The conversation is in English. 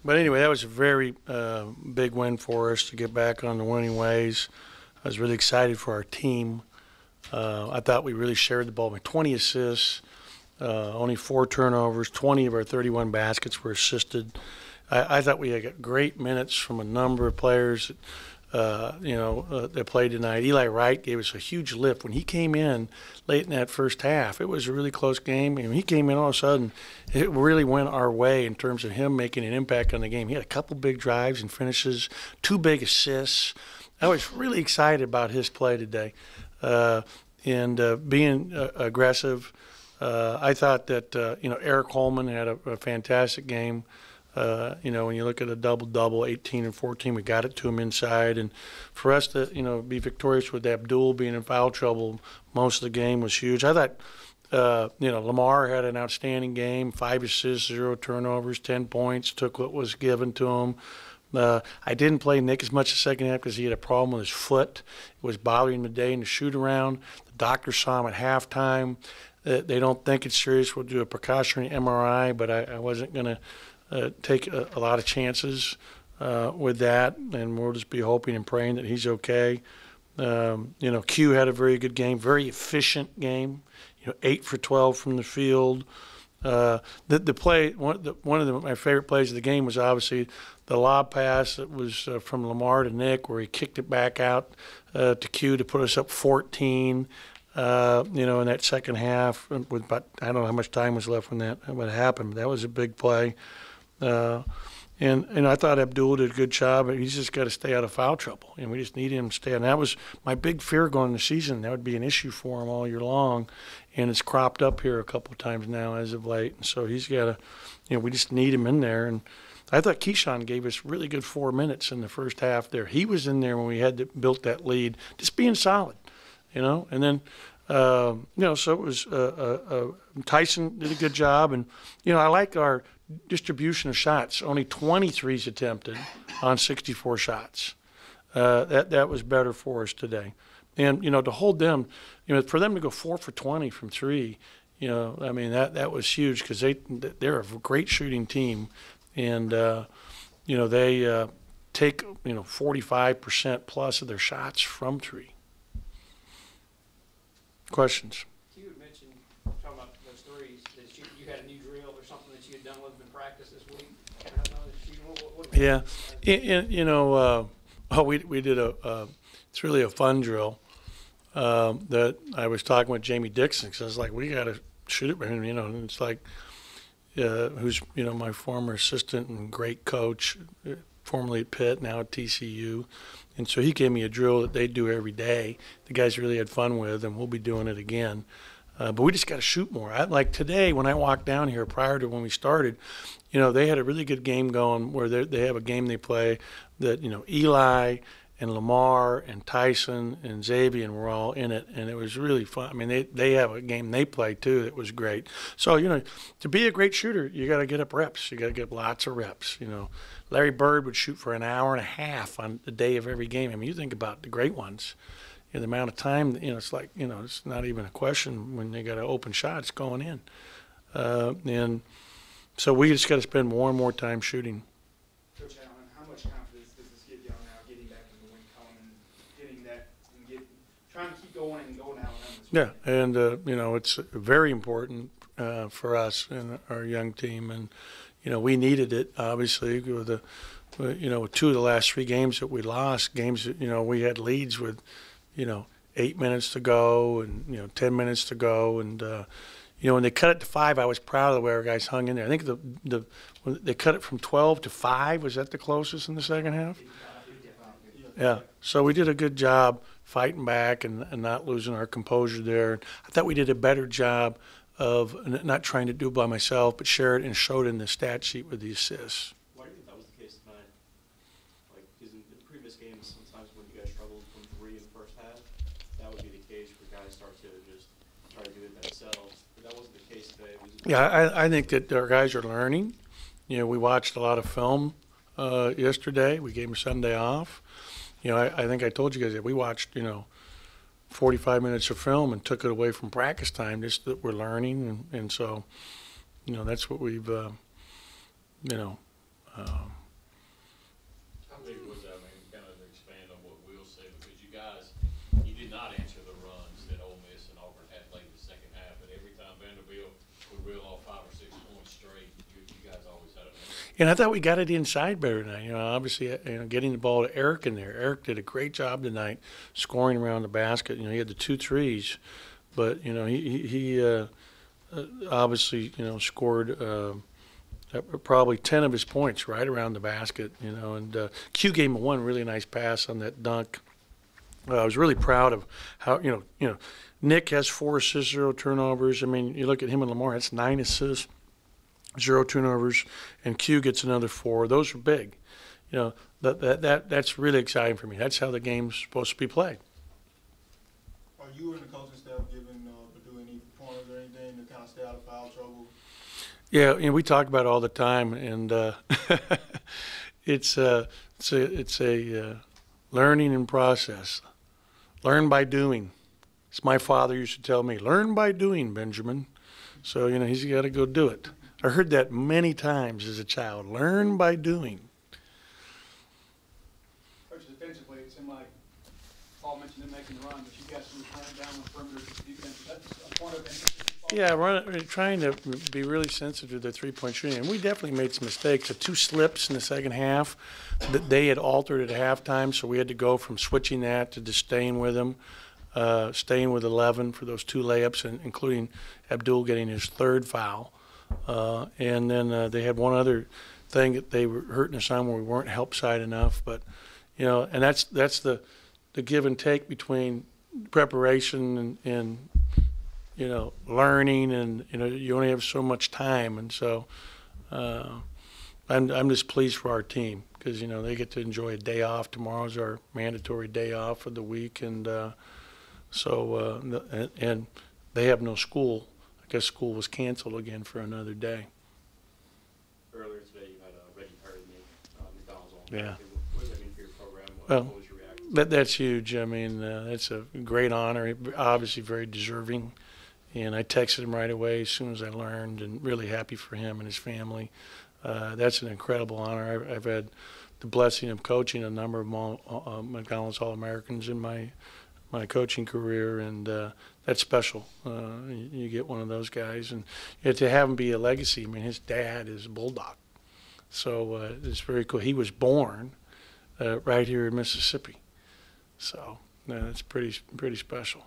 But anyway, that was a very big win for us to get back on the winning ways. I was really excited for our team. I thought we really shared the ball with 20 assists, only 4 turnovers, 20 of our 31 baskets were assisted. I thought we had great minutes from a number of players that played tonight. Eli Wright gave us a huge lift. When he came in late in that first half, it was a really close game. And when he came in, all of a sudden, it really went our way in terms of him making an impact on the game. He had a couple big drives and finishes, 2 big assists. I was really excited about his play today and being aggressive. I thought that, Eric Holman had a fantastic game. When you look at a double-double, 18 and 14, we got it to him inside. And for us to, be victorious with Abdul being in foul trouble most of the game was huge. I thought, Lamar had an outstanding game, 5 assists, 0 turnovers, 10 points, took what was given to him. I didn't play Nick as much the second half because he had a problem with his foot. It was bothering him today in the shoot-around. The doctor saw him at halftime. They don't think it's serious. We'll do a precautionary MRI, but I wasn't going to take a lot of chances with that, and we'll just be hoping and praying that he's okay. Q had a very good game, very efficient game. 8 for 12 from the field. The play, one of my favorite plays of the game was obviously the lob pass that was from Lamar to Nick, where he kicked it back out to Q to put us up 14. In that second half, with about, I don't know how much time was left when that happened. But that was a big play. And I thought Abdul did a good job, but he's just got to stay out of foul trouble, and we just need him to stay. And that was my big fear going into the season. That would be an issue for him all year long, and it's cropped up here a couple of times now as of late. And so he's got to, we just need him in there. And I thought Keyshawn gave us really good 4 minutes in the first half there. He was in there when we had built that lead, just being solid, And then, so it was Tyson did a good job, and I like our distribution of shots. Only 23s attempted on 64 shots. That was better for us today. And, to hold them, for them to go 4 for 20 from 3, that was huge because they're a great shooting team. And, they take, 45% plus of their shots from 3. Questions? You had mentioned, talking about those threes, that you had a new drill or something that you had done with in practice this week. Yeah, we did it's really a fun drill that I was talking with Jamie Dixon, because I was like, we got to shoot it, and it's like, who's, my former assistant and great coach, formerly at Pitt, now at TCU. And so he gave me a drill that they do every day. The guys really had fun with, and we'll be doing it again. But we just got to shoot more. Like today, when I walked down here prior to when we started, they had a really good game going where they have a game they play that, Eli and Lamar and Tyson and Xavier were all in it, and it was really fun. I mean, they have a game they play too that was great. So, to be a great shooter, you got to get up reps. You got to get lots of reps, Larry Bird would shoot for an hour and a half on the day of every game. I mean, you think about the great ones, the amount of time, it's like, it's not even a question when they got an open shot, it's going in. And so we just got to spend more and more time shooting. Coach Howland, how much confidence does this give y'all now getting back in the win column and getting that and trying to keep going and going out? Yeah, and, it's very important for us and our young team. And, we needed it, obviously, with 2 of the last 3 games that we lost, games that, we had leads with, 8 minutes to go and, 10 minutes to go. And, when they cut it to 5, I was proud of the way our guys hung in there. I think when they cut it from 12 to 5, was that the closest in the second half? Yeah. So we did a good job fighting back and not losing our composure there. I thought we did a better job of not trying to do it by myself, but share it and show it in the stat sheet with the assists. Why do you think that was the case tonight? Like, because in the previous games, sometimes when you guys struggled from 3 in the first half, that would be the case where guys start to just try to do it themselves. But that wasn't the case today. Yeah, I think that our guys are learning. We watched a lot of film yesterday. We gave them Sunday off. I think I told you guys that we watched, 45 minutes of film and took it away from practice time, just that we're learning. And so, that's what we've, And I thought we got it inside better tonight. Obviously, getting the ball to Eric in there. Eric did a great job tonight scoring around the basket. He had the 2 threes, but he obviously scored probably 10 of his points right around the basket. And Q gave him one really nice pass on that dunk. I was really proud of how Nick has 4 assists, 0 turnovers. I mean, you look at him and Lamar, that's 9 assists, 0 turnovers, and Q gets another 4. Those are big. That's really exciting for me. That's how the game's supposed to be played. Are you and the coaching staff giving Purdue any pointers or anything to kind of stay out of foul trouble? Yeah, we talk about it all the time, and it's a learning and process. Learn by doing. As my father used to tell me, learn by doing, Benjamin. So, he's got to go do it. I heard that many times as a child. Learn by doing. Coach, defensively, it seemed like Paul mentioned them making the run, but you guys were playing down on perimeter defense. That's a point of emphasis. Yeah, we're trying to be really sensitive to the three-point shooting. And we definitely made some mistakes. The 2 slips in the second half that they had altered at halftime, so we had to go from switching that to just staying with them. Staying with 11 for those 2 layups, and including Abdul getting his 3rd foul. And then they had one other thing that they were hurting us on where we weren't help side enough. But, and that's the give and take between preparation and learning, and, you only have so much time. And so I'm just pleased for our team because, they get to enjoy a day off. Tomorrow's our mandatory day off of the week, and and they have no school. I guess school was canceled again for another day. Earlier today, you had Reggie Perry make McDonald's all. Yeah. What does that mean for your program? Well, What was your reaction? That's huge. I mean, that's a great honor. Obviously, very deserving. And I texted him right away as soon as I learned, and really happy for him and his family. That's an incredible honor. I've had the blessing of coaching a number of McDonald's All-Americans in my coaching career, and that's special. You get one of those guys, and to have him be a legacy. I mean, his dad is a Bulldog, so it's very cool. He was born right here in Mississippi, so it's pretty special.